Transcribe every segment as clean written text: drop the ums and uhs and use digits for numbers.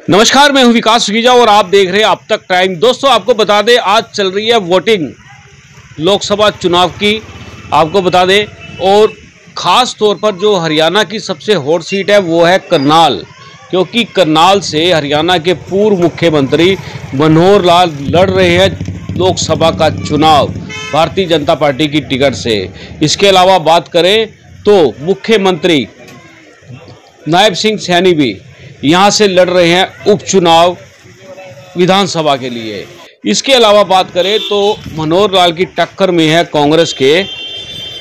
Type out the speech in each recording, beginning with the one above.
नमस्कार, मैं हूं विकास सुखीजा और आप देख रहे हैं अब तक टाइम। दोस्तों, आपको बता दें आज चल रही है वोटिंग लोकसभा चुनाव की, आपको बता दें। और ख़ास तौर पर जो हरियाणा की सबसे हॉट सीट है वो है करनाल, क्योंकि करनाल से हरियाणा के पूर्व मुख्यमंत्री मनोहर लाल लड़ रहे हैं लोकसभा का चुनाव भारतीय जनता पार्टी की टिकट से। इसके अलावा बात करें तो मुख्यमंत्री नायब सिंह सैनी भी यहाँ से लड़ रहे हैं उपचुनाव विधानसभा के लिए। इसके अलावा बात करें तो मनोहर लाल की टक्कर में है कांग्रेस के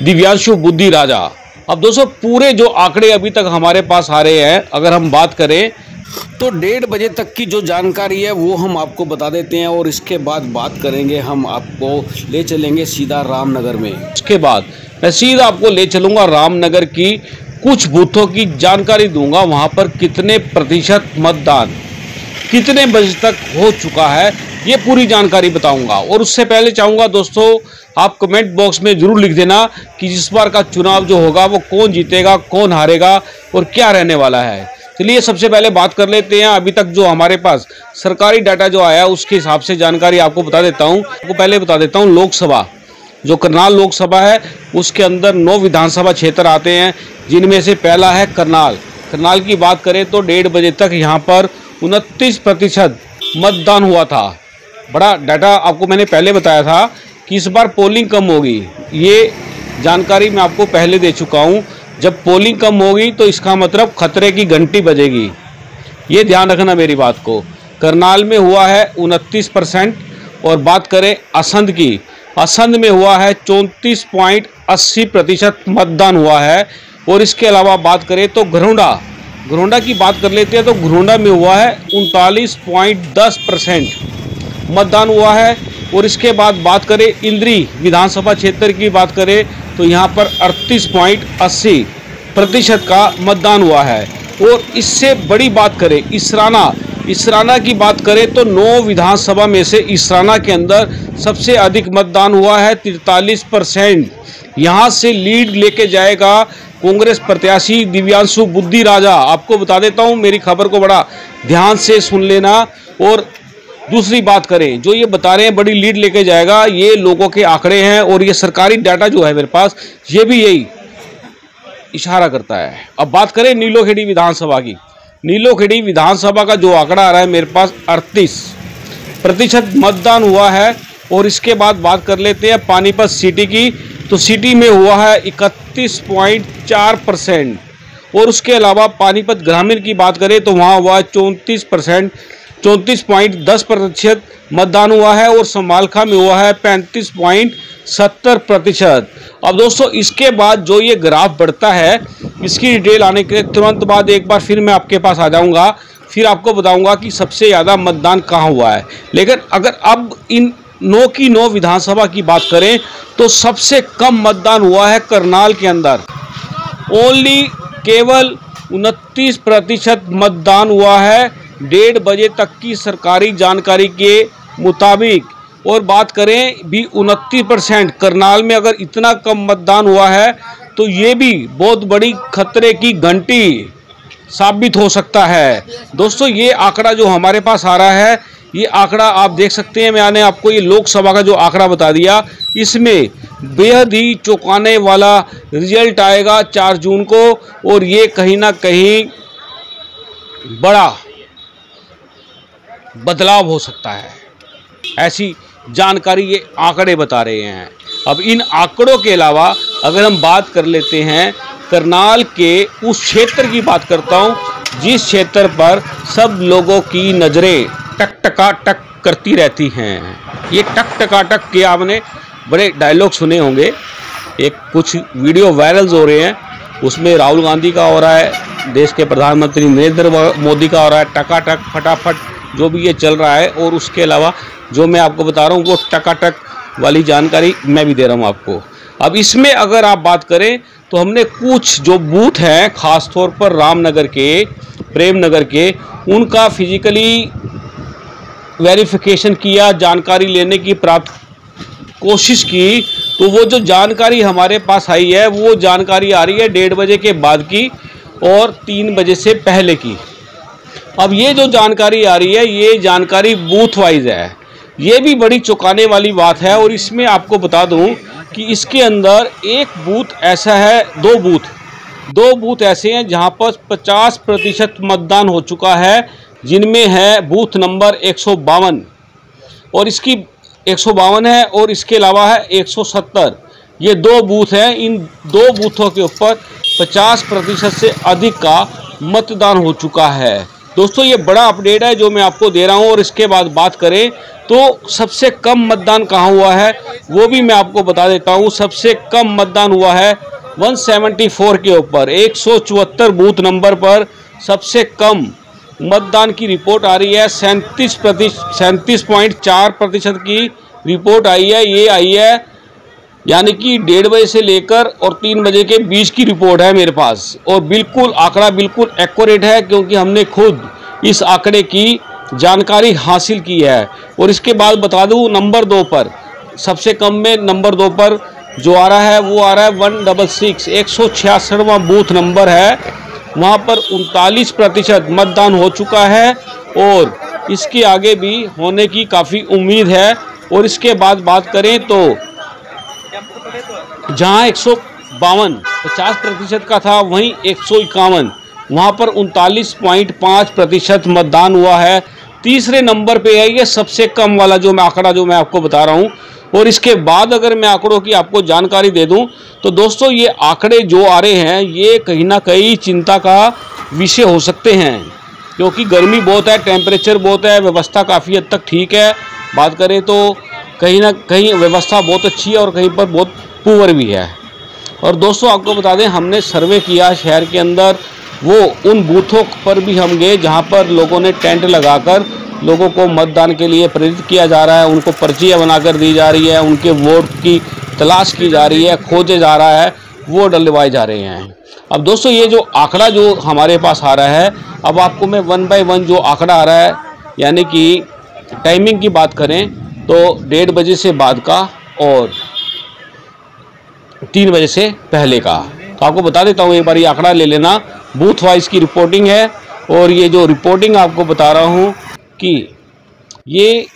दिव्यांशु बुद्धि राजा। अब दोस्तों, पूरे जो आंकड़े अभी तक हमारे पास आ रहे हैं, अगर हम बात करें तो 1:30 बजे तक की जो जानकारी है वो हम आपको बता देते हैं। और इसके बाद बात करेंगे, हम आपको ले चलेंगे सीधा रामनगर में। इसके बाद मैं सीधा आपको ले चलूँगा रामनगर की कुछ बूथों की जानकारी दूंगा, वहां पर कितने प्रतिशत मतदान कितने बजे तक हो चुका है, ये पूरी जानकारी बताऊंगा। और उससे पहले चाहूँगा दोस्तों, आप कमेंट बॉक्स में ज़रूर लिख देना कि इस बार का चुनाव जो होगा वो कौन जीतेगा, कौन हारेगा और क्या रहने वाला है। चलिए सबसे पहले बात कर लेते हैं अभी तक जो हमारे पास सरकारी डाटा जो आया उसके हिसाब से जानकारी आपको बता देता हूँ। आपको पहले बता देता हूँ, लोकसभा जो करनाल लोकसभा है उसके अंदर 9 विधानसभा क्षेत्र आते हैं, जिनमें से पहला है करनाल। करनाल की बात करें तो 1:30 बजे तक यहाँ पर 29% मतदान हुआ था। बड़ा डाटा आपको मैंने पहले बताया था कि इस बार पोलिंग कम होगी, ये जानकारी मैं आपको पहले दे चुका हूँ। जब पोलिंग कम होगी तो इसका मतलब खतरे की घंटी बजेगी, ये ध्यान रखना मेरी बात को। करनाल में हुआ है 29%। और बात करें असंध की, असंध में हुआ है 34.80% मतदान हुआ है। और इसके अलावा बात करें तो घरोंडा की बात कर लेते हैं तो घरोंडा में हुआ है 39.10% मतदान हुआ है। और इसके बाद बात करें इंद्री विधानसभा क्षेत्र की बात करें तो यहाँ पर 38.80% का मतदान हुआ है। और इससे बड़ी बात करें इसराना की बात करें तो 9 विधानसभा में से इसराना के अंदर सबसे अधिक मतदान हुआ है 43%। यहाँ से लीड लेके जाएगा कांग्रेस प्रत्याशी दिव्यांशु बुद्धि राजा। आपको बता देता हूँ, मेरी खबर को बड़ा ध्यान से सुन लेना। और दूसरी बात करें, जो ये बता रहे हैं बड़ी लीड लेके जाएगा, ये लोगों के आंकड़े हैं और ये सरकारी डाटा जो है मेरे पास, ये भी यही इशारा करता है। अब बात करें नीलोखेड़ी विधानसभा की, नीलोखेड़ी विधानसभा का जो आंकड़ा आ रहा है मेरे पास 38% मतदान हुआ है। और इसके बाद बात कर लेते हैं पानीपत सिटी की, तो सिटी में हुआ है 31.4%। और उसके अलावा पानीपत ग्रामीण की बात करें तो वहाँ हुआ 34.10% मतदान हुआ है। और समालखा में हुआ है 35.70%। अब दोस्तों, इसके बाद जो ये ग्राफ बढ़ता है, इसकी डिटेल आने के तुरंत बाद एक बार फिर मैं आपके पास आ जाऊंगा, फिर आपको बताऊंगा कि सबसे ज़्यादा मतदान कहाँ हुआ है। लेकिन अगर अब इन 9 की 9 विधानसभा की बात करें तो सबसे कम मतदान हुआ है करनाल के अंदर, केवल 29% मतदान हुआ है 1:30 बजे तक की सरकारी जानकारी के मुताबिक। और बात करें भी 29% करनाल में अगर इतना कम मतदान हुआ है तो ये भी बहुत बड़ी खतरे की घंटी साबित हो सकता है। दोस्तों, ये आंकड़ा जो हमारे पास आ रहा है, ये आंकड़ा आप देख सकते हैं, मैंने आपको ये लोकसभा का जो आंकड़ा बता दिया, इसमें बेहद ही चौंकाने वाला रिजल्ट आएगा 4 जून को। और ये कहीं ना कहीं बड़ा बदलाव हो सकता है, ऐसी जानकारी ये आंकड़े बता रहे हैं। अब इन आंकड़ों के अलावा अगर हम बात कर लेते हैं करनाल के उस क्षेत्र की, बात करता हूं जिस क्षेत्र पर सब लोगों की नज़रें टक करती रहती हैं। ये टक के आपने बड़े डायलॉग सुने होंगे, एक कुछ वीडियो वायरल हो रहे हैं, उसमें राहुल गांधी का हो रहा है, देश के प्रधानमंत्री नरेंद्र मोदी का हो रहा है, टकाटक फटाफट जो भी ये चल रहा है। और उसके अलावा जो मैं आपको बता रहा हूँ वो टकाटक वाली जानकारी मैं भी दे रहा हूँ आपको। अब इसमें अगर आप बात करें तो हमने कुछ जो बूथ हैं, ख़ास तौर पर रामनगर के, प्रेमनगर के, उनका फिजिकली वेरिफिकेशन किया, जानकारी लेने की प्राप्त कोशिश की। तो वो जो जानकारी हमारे पास आई है वो जानकारी आ रही है 1:30 बजे के बाद की और 3 बजे से पहले की। अब ये जो जानकारी आ रही है ये जानकारी बूथ वाइज है, ये भी बड़ी चौंकाने वाली बात है। और इसमें आपको बता दूं कि इसके अंदर एक बूथ ऐसा है, दो बूथ ऐसे हैं जहां पर 50% मतदान हो चुका है, जिनमें है बूथ नंबर 152 और इसकी 152 है और इसके अलावा है 170। ये दो बूथ हैं। इन दो बूथों के ऊपर 50% से अधिक का मतदान हो चुका है। दोस्तों ये बड़ा अपडेट है जो मैं आपको दे रहा हूं। और इसके बाद बात करें तो सबसे कम मतदान कहां हुआ है वो भी मैं आपको बता देता हूं। सबसे कम मतदान हुआ है 174 के ऊपर, 174 बूथ नंबर पर सबसे कम मतदान की रिपोर्ट आ रही है। 37.4% की रिपोर्ट आई है। ये आई है यानी कि 1:30 बजे से लेकर और 3 बजे के बीच की रिपोर्ट है मेरे पास। और बिल्कुल आंकड़ा बिल्कुल एक्यूरेट है क्योंकि हमने खुद इस आंकड़े की जानकारी हासिल की है। और इसके बाद बता दूं नंबर 2 पर सबसे कम में नंबर 2 पर जो आ रहा है वो आ रहा है 166, 166वां बूथ नंबर है। वहाँ पर 39% मतदान हो चुका है और इसके आगे भी होने की काफ़ी उम्मीद है। और इसके बाद बात करें तो जहाँ 152 50% का था, वहीं 151 वहाँ पर 39.5% मतदान हुआ है। तीसरे नंबर पे है ये सबसे कम वाला जो मैं आंकड़ा जो मैं आपको बता रहा हूँ। और इसके बाद अगर मैं आंकड़ों की आपको जानकारी दे दूं तो दोस्तों ये आंकड़े जो आ रहे हैं ये कहीं ना कहीं चिंता का विषय हो सकते हैं क्योंकि गर्मी बहुत है, टेम्परेचर बहुत है, व्यवस्था काफ़ी हद तक ठीक है। बात करें तो कहीं ना कहीं व्यवस्था बहुत अच्छी है और कहीं पर बहुत पुअर भी है। और दोस्तों आपको बता दें हमने सर्वे किया शहर के अंदर, वो उन बूथों पर भी हम गए जहाँ पर लोगों ने टेंट लगाकर लोगों को मतदान के लिए प्रेरित किया जा रहा है, उनको पर्चियाँ बनाकर दी जा रही है, उनके वोट की तलाश की जा रही है, खोजे जा रहा है, वोट डलवाए जा रहे हैं। अब दोस्तों ये जो आंकड़ा जो हमारे पास आ रहा है, अब आपको मैं 1 बाय 1 जो आंकड़ा आ रहा है यानी कि टाइमिंग की बात करें तो 1:30 बजे से बाद का और 3 बजे से पहले का, तो आपको बता देता हूँ एक बार ये आंकड़ा ले लेना। बूथ वाइज की रिपोर्टिंग है और ये जो रिपोर्टिंग आपको बता रहा हूँ कि ये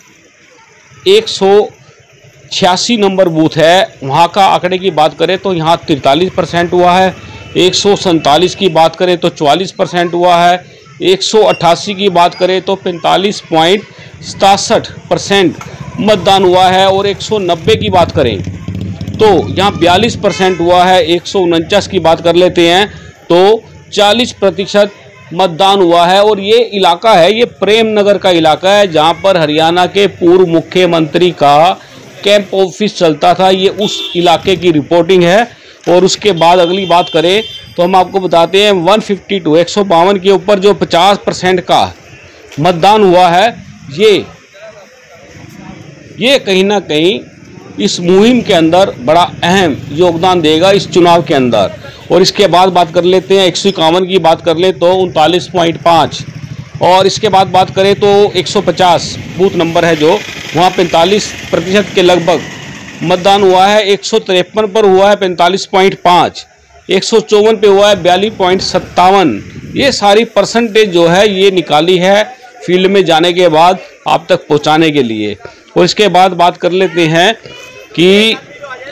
186 नंबर बूथ है, वहाँ का आंकड़े की बात करें तो यहाँ 43% हुआ है। 147 की बात करें तो 44% हुआ है। 188 की बात करें तो 45.67% मतदान हुआ है। और 190 की बात करें तो यहाँ 42% हुआ है। 149 की बात कर लेते हैं तो 40% मतदान हुआ है। और ये इलाका है, ये प्रेम नगर का इलाका है जहाँ पर हरियाणा के पूर्व मुख्यमंत्री का कैंप ऑफिस चलता था। ये उस इलाके की रिपोर्टिंग है। और उसके बाद अगली बात करें तो हम आपको बताते हैं 152 152 के ऊपर जो 50% का मतदान हुआ है, ये कहीं ना कहीं इस मुहिम के अंदर बड़ा अहम योगदान देगा इस चुनाव के अंदर। और इसके बाद बात कर लेते हैं 151 की बात कर ले तो 39.5। और इसके बाद बात करें तो 150 बूथ नंबर है जो, वहाँ 45% के लगभग मतदान हुआ है। 153 पर हुआ है 45.5, 154 पे हुआ है 42.57। ये सारी परसेंटेज जो है ये निकाली है फील्ड में जाने के बाद आप तक पहुँचाने के लिए। और इसके बाद बात कर लेते हैं कि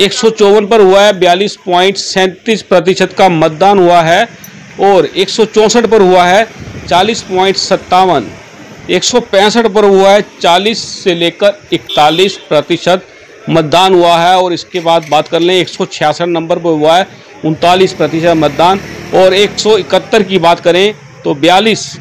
154 पर हुआ है 42.37% का मतदान हुआ है। और 164 पर हुआ है 40.57, 165 पर हुआ है 40 से लेकर 41% मतदान हुआ है। और इसके बाद बात कर लें 166 नंबर पर हुआ है 39% मतदान। और 171 की बात करें तो 42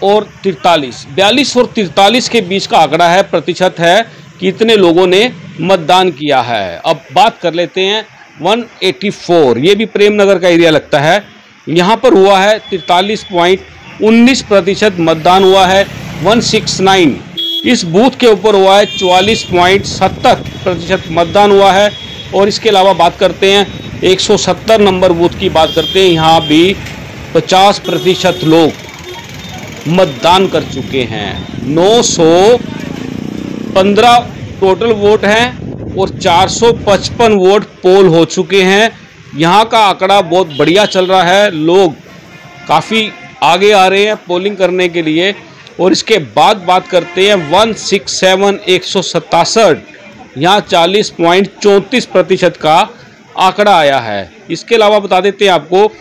और 43 के बीच का आंकड़ा है, प्रतिशत है कि इतने लोगों ने मतदान किया है। अब बात कर लेते हैं 184, ये भी प्रेम नगर का एरिया लगता है, यहाँ पर हुआ है 43.19% मतदान हुआ है। 169 इस बूथ के ऊपर हुआ है 44.70% मतदान हुआ है। और इसके अलावा बात करते हैं 170 नंबर बूथ की बात करते हैं, यहाँ भी 50% लोग मतदान कर चुके हैं। 915 टोटल वोट हैं और 455 वोट पोल हो चुके हैं। यहाँ का आंकड़ा बहुत बढ़िया चल रहा है, लोग काफ़ी आगे आ रहे हैं पोलिंग करने के लिए। और इसके बाद बात करते हैं 167 यहाँ 40.34% का आंकड़ा आया है। इसके अलावा बता देते हैं आपको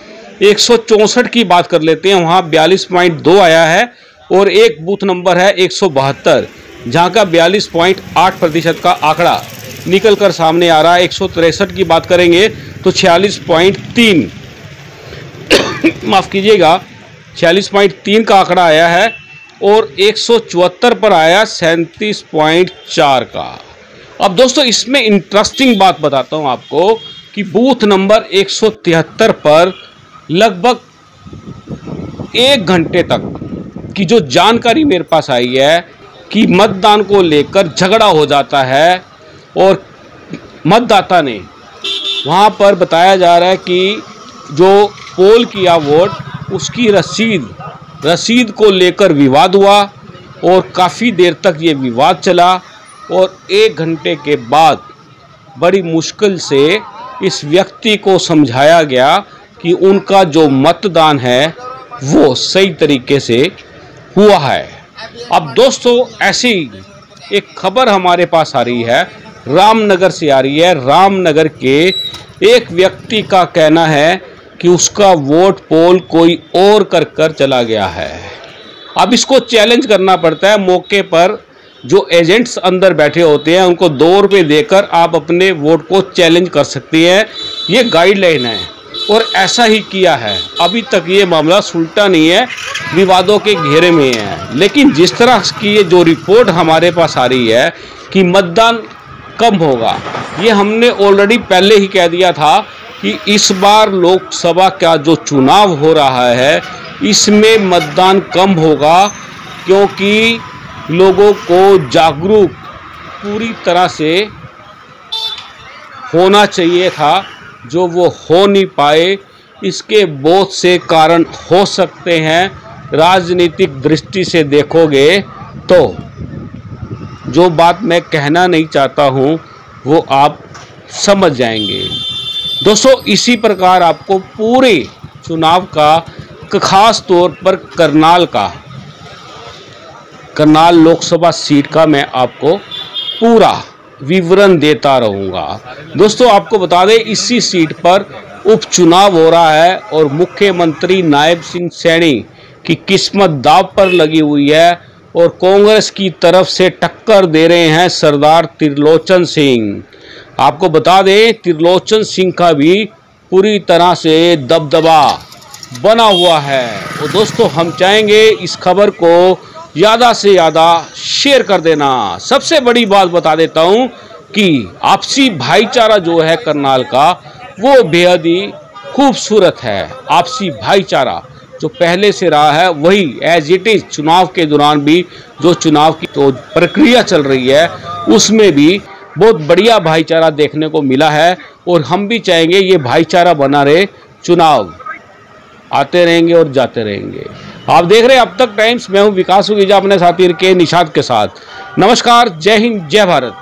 164 की बात कर लेते हैं, वहाँ 42.2 आया है। और एक बूथ नंबर है 172 जहाँ का 42.8% का आंकड़ा निकल कर सामने आ रहा है। 163 की बात करेंगे तो 46.3 माफ़ कीजिएगा 46.3 का आंकड़ा आया है। और 174 पर आया 37.4 का। अब दोस्तों इसमें इंटरेस्टिंग बात बताता हूं आपको कि बूथ नंबर 173 पर लगभग 1 घंटे तक की जो जानकारी मेरे पास आई है कि मतदान को लेकर झगड़ा हो जाता है और मतदाता ने वहां पर बताया जा रहा है कि जो पोल किया वोट उसकी रसीद को लेकर विवाद हुआ और काफ़ी देर तक ये विवाद चला। और 1 घंटे के बाद बड़ी मुश्किल से इस व्यक्ति को समझाया गया कि उनका जो मतदान है वो सही तरीके से हुआ है। अब दोस्तों ऐसी एक खबर हमारे पास आ रही है, रामनगर से आ रही है। रामनगर के एक व्यक्ति का कहना है कि उसका वोट पोल कोई और कर चला गया है। अब इसको चैलेंज करना पड़ता है। मौके पर जो एजेंट्स अंदर बैठे होते हैं उनको 2 रुपये देकर आप अपने वोट को चैलेंज कर सकती हैं। ये गाइडलाइन है और ऐसा ही किया है। अभी तक ये मामला सुलटा नहीं है, विवादों के घेरे में है। लेकिन जिस तरह की ये जो रिपोर्ट हमारे पास आ रही है कि मतदान कम होगा, ये हमने ऑलरेडी पहले ही कह दिया था कि इस बार लोकसभा का जो चुनाव हो रहा है इसमें मतदान कम होगा, क्योंकि लोगों को जागरूक पूरी तरह से होना चाहिए था, जो वो हो नहीं पाए। इसके बहुत से कारण हो सकते हैं। राजनीतिक दृष्टि से देखोगे तो जो बात मैं कहना नहीं चाहता हूँ वो आप समझ जाएंगे। दोस्तों इसी प्रकार आपको पूरे चुनाव का खास तौर पर करनाल लोकसभा सीट का मैं आपको पूरा विवरण देता रहूँगा। दोस्तों आपको बता दें इसी सीट पर उपचुनाव हो रहा है और मुख्यमंत्री नायब सिंह सैनी की किस्मत दांव पर लगी हुई है और कांग्रेस की तरफ से टक्कर दे रहे हैं सरदार त्रिलोचन सिंह। आपको बता दें त्रिलोचन सिंह का भी पूरी तरह से दबदबा बना हुआ है। और दोस्तों हम चाहेंगे इस खबर को ज़्यादा से ज़्यादा शेयर कर देना। सबसे बड़ी बात बता देता हूं कि आपसी भाईचारा जो है करनाल का वो बेहद ही खूबसूरत है। आपसी भाईचारा जो पहले से रहा है वही एज इट इज़ चुनाव के दौरान भी जो चुनाव की तो प्रक्रिया चल रही है उसमें भी बहुत बढ़िया भाईचारा देखने को मिला है। और हम भी चाहेंगे ये भाईचारा बना रहे, चुनाव आते रहेंगे और जाते रहेंगे। आप देख रहे हैं अब तक टाइम्स, मैं हूं विकास उगीजा अपने साथी के निशाद के साथ। नमस्कार, जय हिंद, जय भारत।